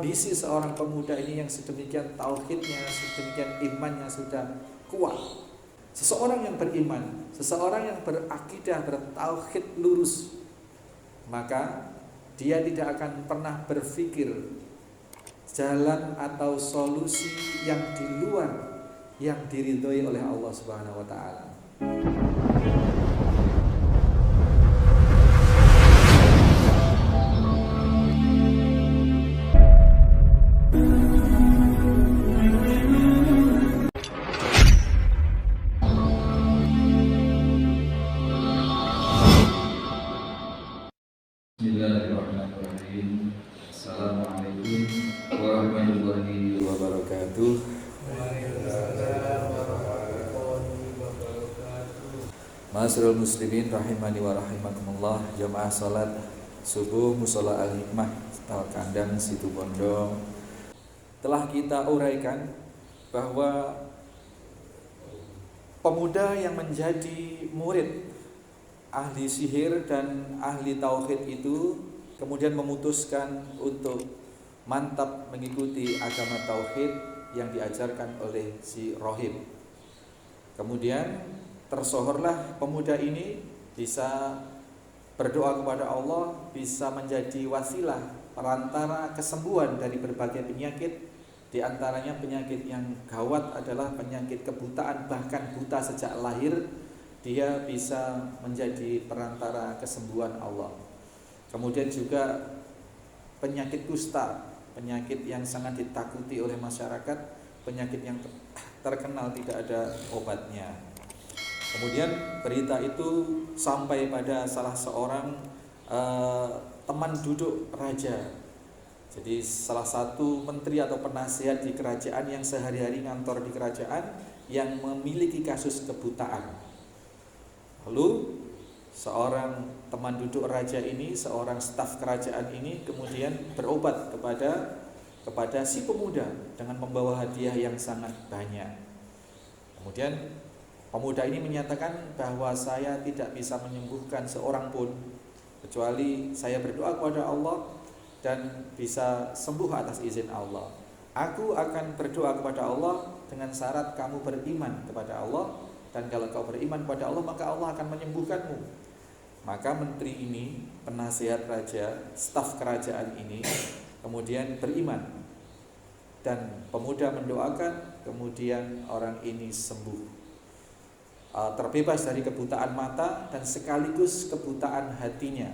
kondisi seorang pemuda ini yang sedemikian tauhidnya, sedemikian imannya sudah kuat. Seseorang yang beriman, seseorang yang berakidah, bertauhid lurus, maka dia tidak akan pernah berpikir jalan atau solusi yang di luar yang diridhoi oleh Allah Subhanahu wa taala. Bismillahirrahmanirrahim. Assalamualaikum warahmatullahi wabarakatuh. Ma'asyiral muslimin rahimani wa rahimakumullah. Jamaah salat subuh mushola Al-Hikmah Kandang Situbondo. Telah kita uraikan bahwa pemuda yang menjadi murid ahli sihir dan ahli tauhid itu kemudian memutuskan untuk mantap mengikuti agama tauhid yang diajarkan oleh si rohib. Kemudian tersohorlah pemuda ini bisa berdoa kepada Allah, bisa menjadi wasilah perantara kesembuhan dari berbagai penyakit. Di antaranya penyakit yang gawat adalah penyakit kebutaan, bahkan buta sejak lahir. Dia bisa menjadi perantara kesembuhan Allah. Kemudian juga penyakit kusta, penyakit yang sangat ditakuti oleh masyarakat, penyakit yang terkenal tidak ada obatnya. Kemudian berita itu sampai pada salah seorang teman duduk raja. Jadi salah satu menteri atau penasihat di kerajaan yang sehari-hari ngantor di kerajaan yang memiliki kasus kebutaan. Lalu seorang teman duduk raja ini, seorang staf kerajaan ini kemudian berobat kepada si pemuda dengan membawa hadiah yang sangat banyak. Kemudian pemuda ini menyatakan bahwa saya tidak bisa menyembuhkan seorang pun kecuali saya berdoa kepada Allah dan bisa sembuh atas izin Allah. Aku akan berdoa kepada Allah dengan syarat kamu beriman kepada Allah. Dan kalau kau beriman kepada Allah, maka Allah akan menyembuhkanmu. Maka menteri ini, penasihat raja, staf kerajaan ini kemudian beriman. Dan pemuda mendoakan, kemudian orang ini sembuh, terbebas dari kebutaan mata dan sekaligus kebutaan hatinya.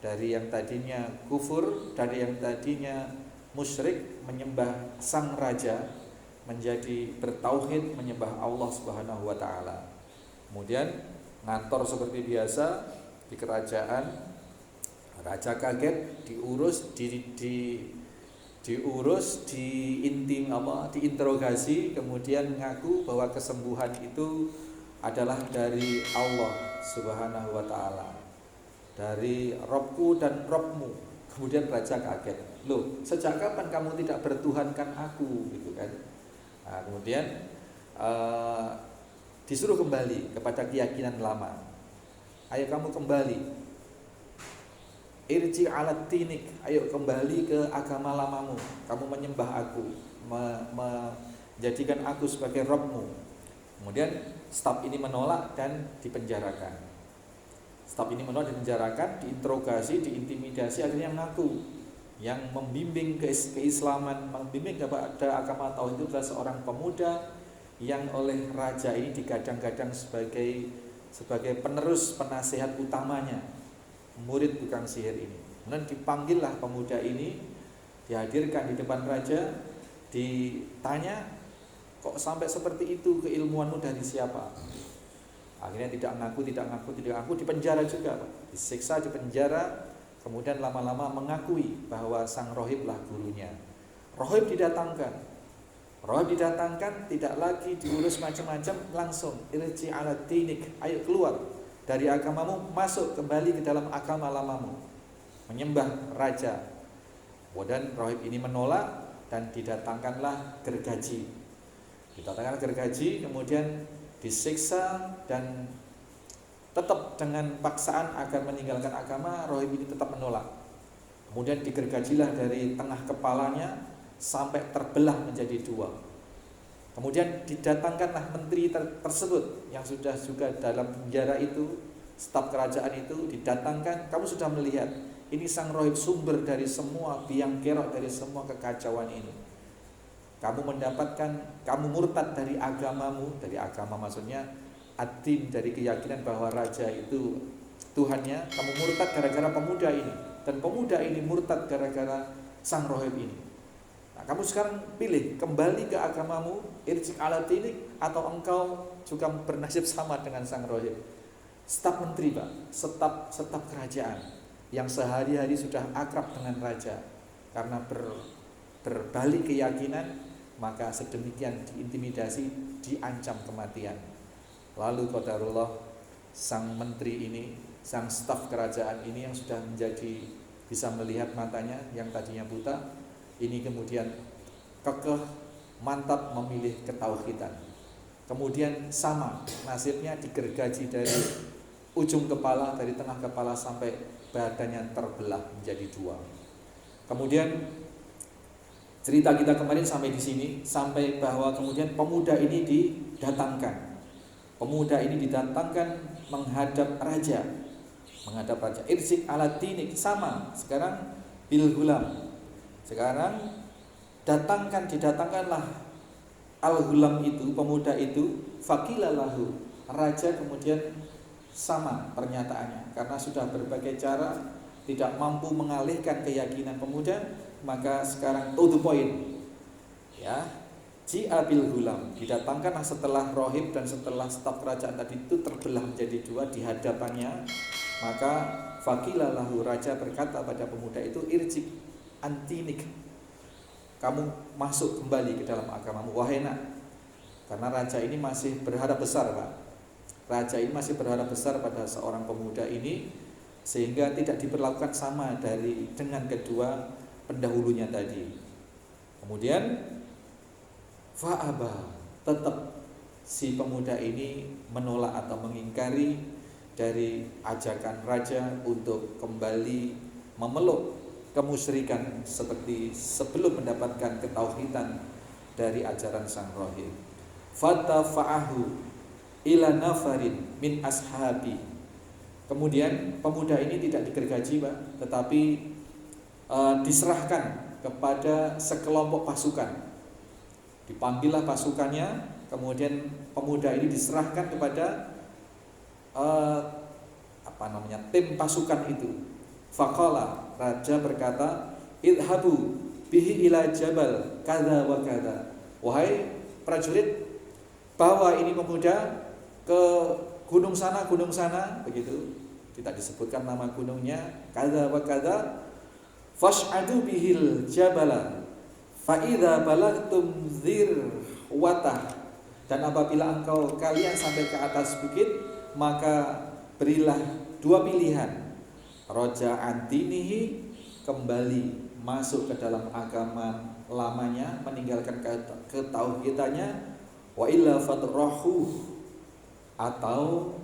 Dari yang tadinya kufur, dari yang tadinya musyrik menyembah sang raja, menjadi bertauhid menyembah Allah Subhanahu wa taala. Kemudian ngantor seperti biasa di kerajaan. Raja kaget, diinterogasi, kemudian mengaku bahwa kesembuhan itu adalah dari Allah Subhanahu wa taala, dari Robku dan Robmu. Kemudian raja kaget, loh, sejak kapan kamu tidak bertuhankan aku, gitu kan? Nah, kemudian disuruh kembali kepada keyakinan lama. Ayo kamu kembali, irji alat tinik, ayo kembali ke agama lamamu. Kamu menyembah aku, menjadikan aku sebagai Robmu. Kemudian staf ini menolak dan dipenjarakan. Diinterogasi, diintimidasi, akhirnya mengaku. Yang membimbing keislaman, membimbing kepada agama tauhid itu adalah seorang pemuda yang oleh raja ini digadang-gadang sebagai penerus penasihat utamanya, murid tukang sihir ini. Kemudian dipanggillah pemuda ini, dihadirkan di depan raja, ditanya, kok sampai seperti itu, keilmuanmu dari siapa? Akhirnya tidak ngaku, dipenjara juga, disiksa, dipenjara. Kemudian lama-lama mengakui bahwa sang rohiblah gurunya. Rohib didatangkan, tidak lagi diurus macam-macam, langsung irji ala dinik, ayo keluar dari agamamu, masuk kembali ke dalam agama lamamu, menyembah raja. Kemudian rohib ini menolak dan didatangkanlah gergaji. Kemudian disiksa dan tetap dengan paksaan agar meninggalkan agama, rohib ini tetap menolak. Kemudian digergajilah dari tengah kepalanya sampai terbelah menjadi dua. Kemudian didatangkanlah menteri tersebut yang sudah juga dalam penjara itu, staf kerajaan itu didatangkan. Kamu sudah melihat, ini sang rohib sumber dari semua biang kerok, dari semua kekacauan ini. Kamu mendapatkan, kamu murtad dari agamamu, dari agama maksudnya ad-din, dari keyakinan bahwa raja itu Tuhannya. Kamu murtad gara-gara pemuda ini, dan pemuda ini murtad gara-gara sang rohib ini. Nah, kamu sekarang pilih, kembali ke agamamu, irji' ala dinik, atau engkau juga bernasib sama dengan sang rohib. Staf menteri, Pak, staf kerajaan yang sehari-hari sudah akrab dengan raja, karena berbalik keyakinan, maka sedemikian diintimidasi, diancam kematian. Lalu qadarullah, sang menteri ini, sang staf kerajaan ini yang sudah menjadi bisa melihat matanya yang tadinya buta, ini kemudian kekeh, mantap memilih ketauhidan. Kemudian sama nasibnya, digergaji dari ujung kepala, dari tengah kepala sampai badannya terbelah menjadi dua. Kemudian cerita kita kemarin sampai di sini, sampai bahwa kemudian pemuda ini didatangkan. Pemuda ini didatangkan menghadap raja. Irji' ala dinik, sama. Sekarang bil gulam. Sekarang didatangkanlah al-gulam itu, pemuda itu, faqilalahu. Raja kemudian sama pernyataannya, karena sudah berbagai cara tidak mampu mengalihkan keyakinan pemuda, maka sekarang to the point. Ya, ji'a bil gulam, didatangkanlah setelah rohib dan setelah staf kerajaan tadi itu terbelah menjadi dua di hadapannya. Maka faqilalahu, raja berkata pada pemuda itu, irji' antinik, kamu masuk kembali ke dalam agamamu, wahai nak. Karena raja ini masih berharap besar, Pak. Raja ini masih berharap besar pada seorang pemuda ini, sehingga tidak diperlakukan sama dengan kedua pendahulunya tadi. Kemudian fa'aba, tetap si pemuda ini menolak atau mengingkari dari ajakan raja untuk kembali memeluk kemusyrikan seperti sebelum mendapatkan ketauhidan dari ajaran sang rohib. Fatafa'ahu ila nafarin min ashabi. Kemudian pemuda ini tidak digergaji, Pak, tetapi diserahkan kepada sekelompok pasukan. Dipanggillah pasukannya, kemudian pemuda ini diserahkan kepada tim pasukan itu. Faqala, raja berkata, idhabu bihi ila jabal kada wa kada. Wahai prajurit, bawa ini pemuda ke gunung sana, begitu. Tidak disebutkan nama gunungnya, kada wa kada. Fash'adu bihil jabala fa idza balagtum dzirwatah. Dan apabila kalian sampai ke atas bukit, maka berilah dua pilihan. Roja antinihi, kembali masuk ke dalam agama lamanya, meninggalkan ketauhidannya, wa illa fatrahu, atau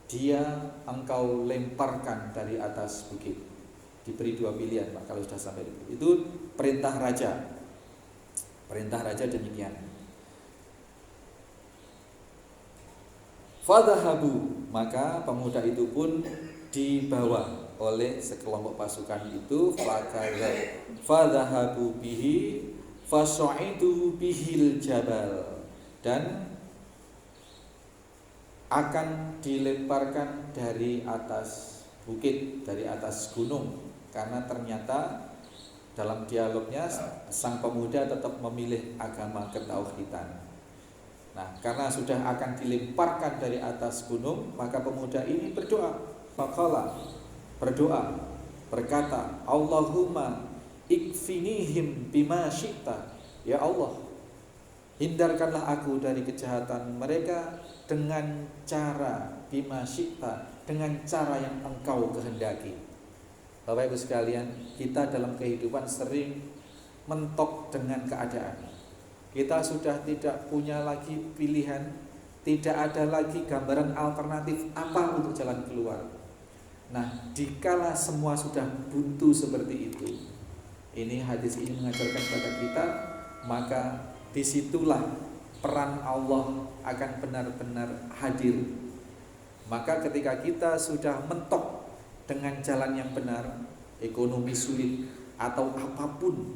dia engkau lemparkan dari atas bukit. Diberi dua pilihan, Pak, kalau sudah sampai itu. Perintah raja demikian. Fadhahabu, maka pemuda itu pun dibawa oleh sekelompok pasukan itu. Fadhahabu bihi fasa'idu bihil jabal, dan akan dilemparkan dari atas bukit, dari atas gunung. Karena ternyata dalam dialognya sang pemuda tetap memilih agama ketauhidan. Nah, karena sudah akan dilemparkan dari atas gunung, maka pemuda ini berdoa. Faqala, berdoa, berkata, Allahumma ikfinihim bima syi'ta. Ya Allah, hindarkanlah aku dari kejahatan mereka dengan cara bima syi'ta, dengan cara yang engkau kehendaki. Bapak Ibu sekalian, kita dalam kehidupan sering mentok dengan keadaan. Kita sudah tidak punya lagi pilihan, tidak ada lagi gambaran alternatif apa untuk jalan keluar. Nah, dikala semua sudah buntu seperti itu, ini hadis ini mengajarkan kepada kita, maka disitulah peran Allah akan benar-benar hadir. Maka ketika kita sudah mentok dengan jalan yang benar, ekonomi sulit atau apapun,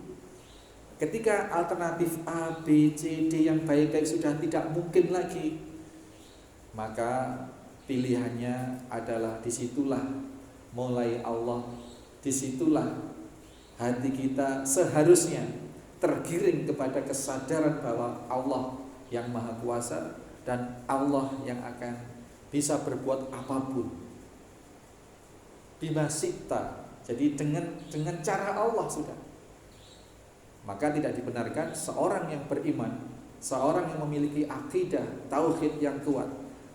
ketika alternatif A, B, C, D yang baik-baik sudah tidak mungkin lagi, maka pilihannya adalah disitulah mulai Allah, disitulah hati kita seharusnya tergiring kepada kesadaran bahwa Allah yang Maha Kuasa dan Allah yang akan bisa berbuat apapun. Bima syi'ta, jadi dengan cara Allah sudah. Maka tidak dibenarkan seorang yang beriman, seorang yang memiliki akidah tauhid yang kuat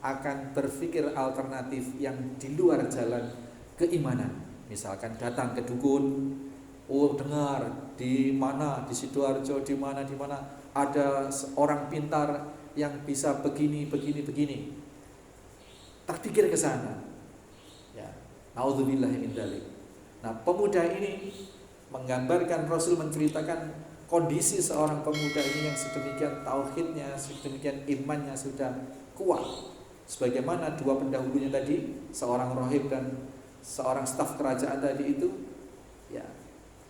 akan berpikir alternatif yang di luar jalan keimanan. Misalkan datang ke dukun, oh dengar di mana, di Sidoarjo, di mana ada seorang pintar yang bisa begini. Terpikir ke sana. Ya, naudzubillahi min dzalik. Nah, pemuda ini menggambarkan, Rasul menceritakan kondisi seorang pemuda ini yang sedemikian tauhidnya, sedemikian imannya sudah kuat. Sebagaimana dua pendahulunya tadi, seorang rahib dan seorang staf kerajaan tadi itu, ya,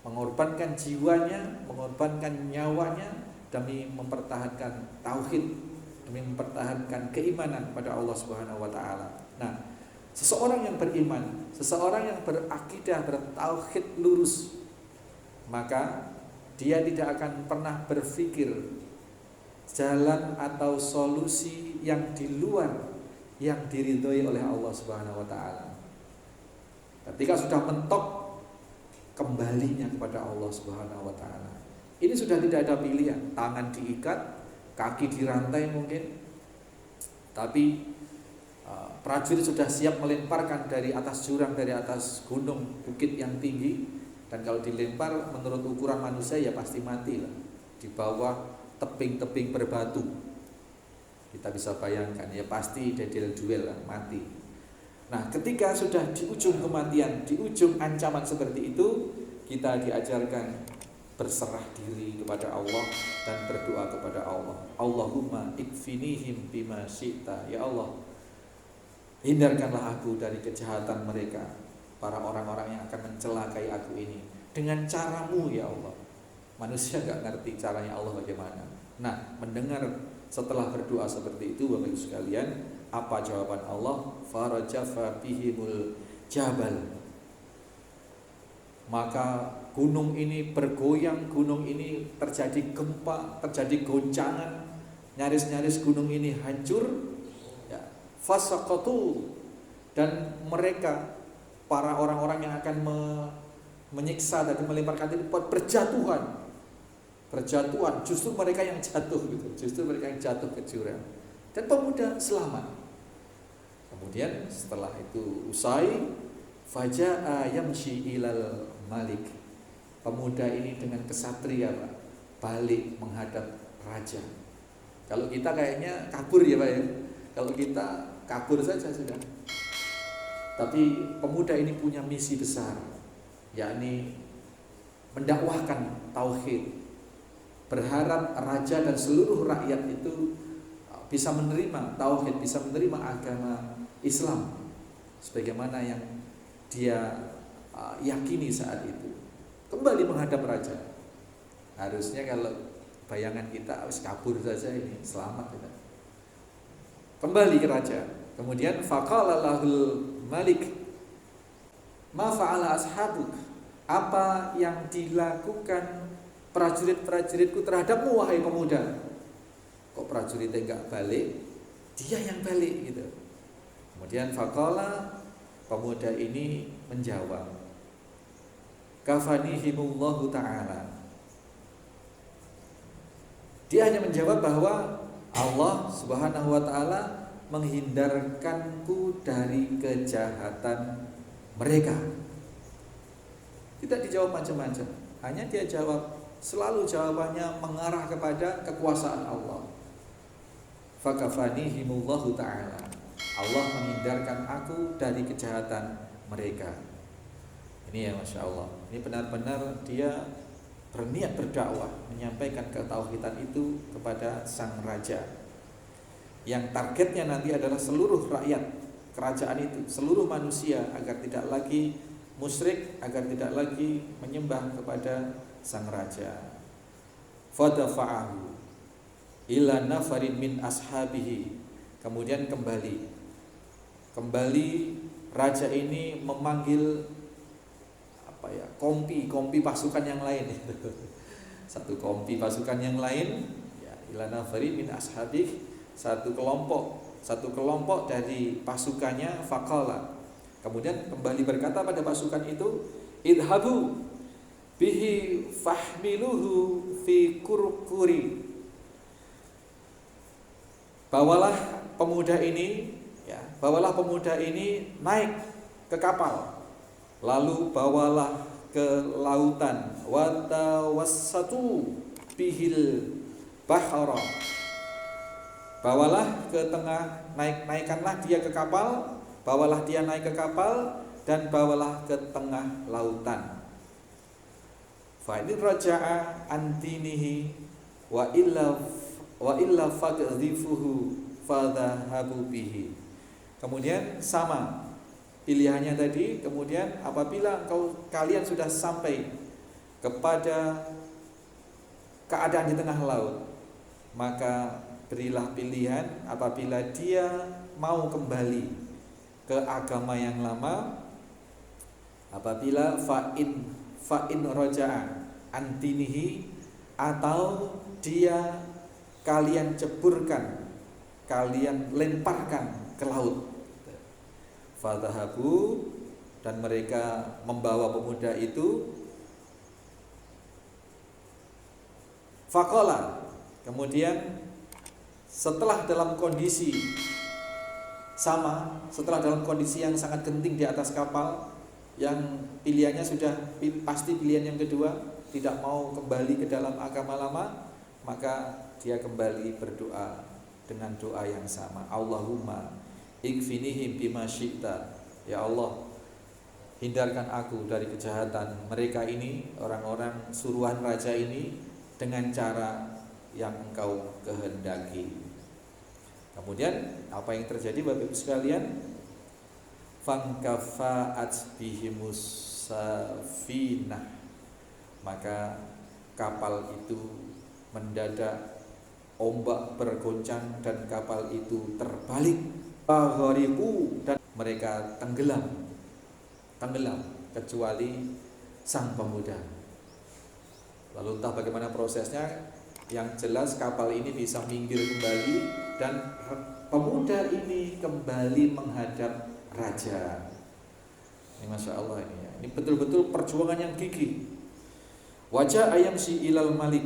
mengorbankan jiwanya, mengorbankan nyawanya demi mempertahankan tauhid, demi mempertahankan keimanan pada Allah Subhanahu wa taala. Nah, seseorang yang beriman, seseorang yang berakidah, bertauhid lurus, maka dia tidak akan pernah berpikir jalan atau solusi yang di luar yang diridhoi oleh Allah Subhanahu wa taala. Ketika sudah mentok, kembalinya kepada Allah Subhanahu wa taala. Ini sudah tidak ada pilihan, tangan diikat, kaki dirantai mungkin, tapi prajurit sudah siap melemparkan dari atas jurang, dari atas gunung, bukit yang tinggi, dan kalau dilempar menurut ukuran manusia ya pasti mati lah, di bawah tebing-tebing berbatu. Kita bisa bayangkan ya pasti dedel duel lah, mati. Nah, ketika sudah di ujung kematian, di ujung ancaman seperti itu, kita diajarkan berserah diri kepada Allah dan berdoa kepada Allah. Allahumma ikfinihim bima syi'ta. Ya Allah, hindarkanlah aku dari kejahatan mereka, para orang-orang yang akan mencelakai aku ini, dengan caramu ya Allah. Manusia gak ngerti caranya Allah bagaimana. Nah, mendengar setelah berdoa seperti itu, Bapak Ibu sekalian, apa jawaban Allah? Farajafa bihimul jabal. Maka gunung ini bergoyang, gunung ini terjadi gempa, terjadi goncangan, nyaris-nyaris gunung ini hancur. Ya, fasaqatu, dan mereka para orang-orang yang akan menyiksa dan melemparkan itu berjatuhan, justru mereka yang jatuh gitu, justru mereka yang jatuh ke jurang. Dan pemuda selamat. Kemudian setelah itu usai, faja'a yamshi ilal malik. Pemuda ini dengan kesatria, Pak, balik menghadap raja. Kalau kita kayaknya kabur ya, Pak ya. Kalau kita kabur saja sudah. Tapi pemuda ini punya misi besar, yakni mendakwahkan tauhid. Berharap raja dan seluruh rakyat itu bisa menerima tauhid, bisa menerima agama Islam sebagaimana yang dia yakini saat itu. Kembali menghadap raja. Harusnya kalau bayangan kita harus kabur saja ini, selamat kita. Kembali ke raja. Kemudian faqala lahul malik, ma fa'ala ashabuk? Apa yang dilakukan prajurit-prajuritku terhadapmu wahai pemuda? Kok prajuritnya enggak balik? Dia yang balik gitu. Kemudian faqala, pemuda ini menjawab, kafanihimullahu ta'ala. Dia hanya menjawab bahwa Allah Subhanahu wa ta'ala menghindarkanku dari kejahatan mereka. Tidak dijawab macam-macam, hanya dia jawab, selalu jawabannya mengarah kepada kekuasaan Allah. Fakafanihimullahu ta'ala, Allah menghindarkan aku dari kejahatan mereka. Ini ya Masya Allah, ini benar-benar dia berniat berdakwah, menyampaikan ketauhidan itu kepada sang raja, yang targetnya nanti adalah seluruh rakyat kerajaan itu, seluruh manusia, agar tidak lagi musyrik, agar tidak lagi menyembah kepada sang raja. Fadafa'ahu ila nafarin min ashabihi. Kemudian kembali raja ini memanggil kompi pasukan yang lain. Satu kompi pasukan yang lain, ya, ila nafarin min ashabihi, satu kelompok dari pasukannya. Faqala, kemudian kembali berkata pada pasukan itu, idhabu bihi fahmiluhu fi kurkuri. Bawalah pemuda ini naik ke kapal, lalu bawalah ke lautan. Wa tawassatu bihil bahra. Bawalah ke tengah, naikkanlah dia ke kapal, bawalah dia naik ke kapal dan bawalah ke tengah lautan. Fa in raja'a an dinihi wa illa faqdhifuhu fadhahabu bihi. Kemudian sama pilihannya tadi. Kemudian apabila kalian sudah sampai kepada keadaan di tengah laut, maka berilah pilihan. Apabila dia mau kembali ke agama yang lama, apabila fa'in roja'a antinihi, atau dia kalian ceburkan, kalian lemparkan ke laut. Fadhahabu, dan mereka membawa pemuda itu. Faqala, kemudian setelah dalam kondisi yang sangat genting di atas kapal, yang pilihannya sudah pasti pilihan yang kedua, tidak mau kembali ke dalam agama lama, maka dia kembali berdoa dengan doa yang sama. Allahumma ikfinihim bima syi'ta. Ya Allah, hindarkan aku dari kejahatan mereka ini, orang-orang suruhan raja ini, dengan cara yang Engkau kehendaki. Kemudian apa yang terjadi Bapak Ibu sekalian? Fangkafa'at bihimus safinah, maka kapal itu mendadak ombak bergoncang dan kapal itu terbalik. Bahariku, dan mereka tenggelam kecuali sang pemuda. Lalu entah bagaimana prosesnya, yang jelas kapal ini bisa minggir kembali dan pemuda ini kembali menghadap raja. Ini Masya Allah ini ya. Ini betul-betul perjuangan yang gigih. Wajah ayam si ilal malik,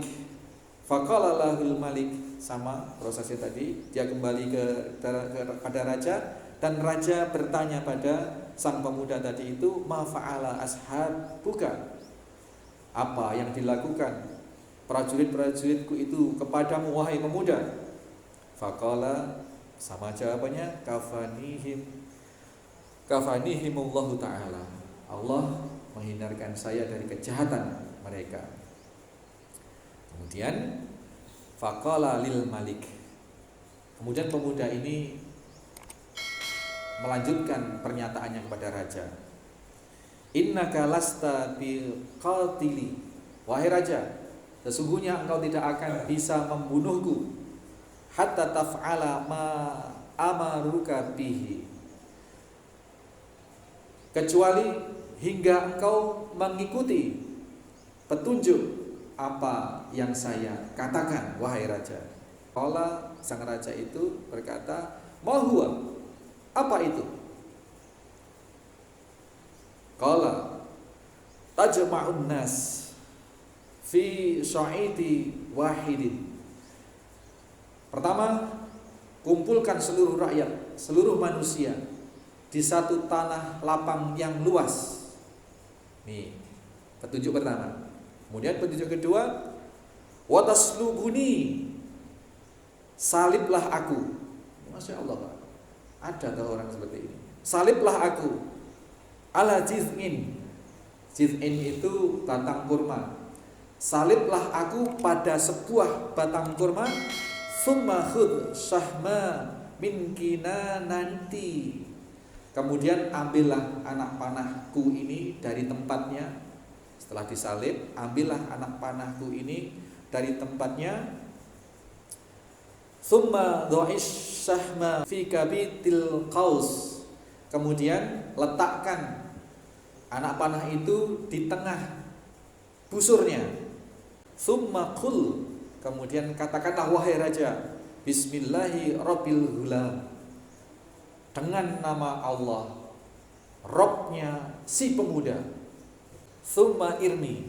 faqala lahul malik. Sama prosesnya tadi, dia kembali kepada raja, dan raja bertanya pada sang pemuda tadi itu, ma fa'ala ashabuka, apa yang dilakukan prajurit-prajuritku itu kepadamu wahai pemuda? Faqala, sama jawabannya, kafanihimullahu ta'ala, Allah menghindarkan saya dari kejahatan mereka. Kemudian faqala lil malik, kemudian pemuda ini melanjutkan pernyataannya kepada raja. Innaka lasta biqatili, wahai raja, sesungguhnya engkau tidak akan bisa membunuhku, hatta taf'ala ma amaruka bihi, kecuali hingga engkau mengikuti petunjuk apa yang saya katakan, wahai raja. Qala, sang raja itu berkata, ma huwa, apa itu? Qala, tajma'un nas fi sya'idi wahidin. Pertama, kumpulkan seluruh rakyat, seluruh manusia di satu tanah lapang yang luas. Nih, petunjuk pertama. Kemudian petunjuk kedua, wataslubuni, saliblah aku. Masya Allah Pak, ada tahu orang seperti ini. Saliblah aku. ala jiz'in. Jiz'in itu batang kurma. Saliblah aku pada sebuah batang kurma. Summa khudh syahma min kinanati. Kemudian ambillah anak panahku ini dari tempatnya. Setelah disalib, ambillah anak panahku ini dari tempatnya. Summa dha'ish syahma fi kabitil qaus. Kemudian letakkan anak panah itu di tengah busurnya. Summa qul. Kemudian katakanlah wahai raja, Bismillahi Rabbil Ghulam. Dengan nama Allah, Robnya si pemuda. Summa irmi.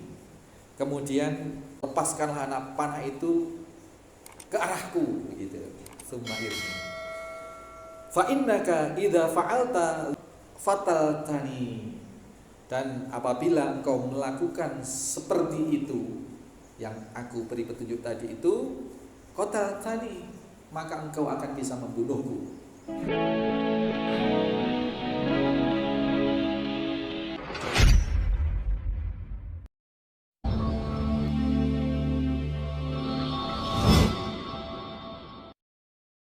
Kemudian lepaskanlah anak panah itu ke arahku, begitu. Summa irmi. Fa innaka idza fa'alta fataltani. Dan apabila engkau melakukan seperti itu, yang aku beri petunjuk tadi itu, qataltani, maka engkau akan bisa membunuhku.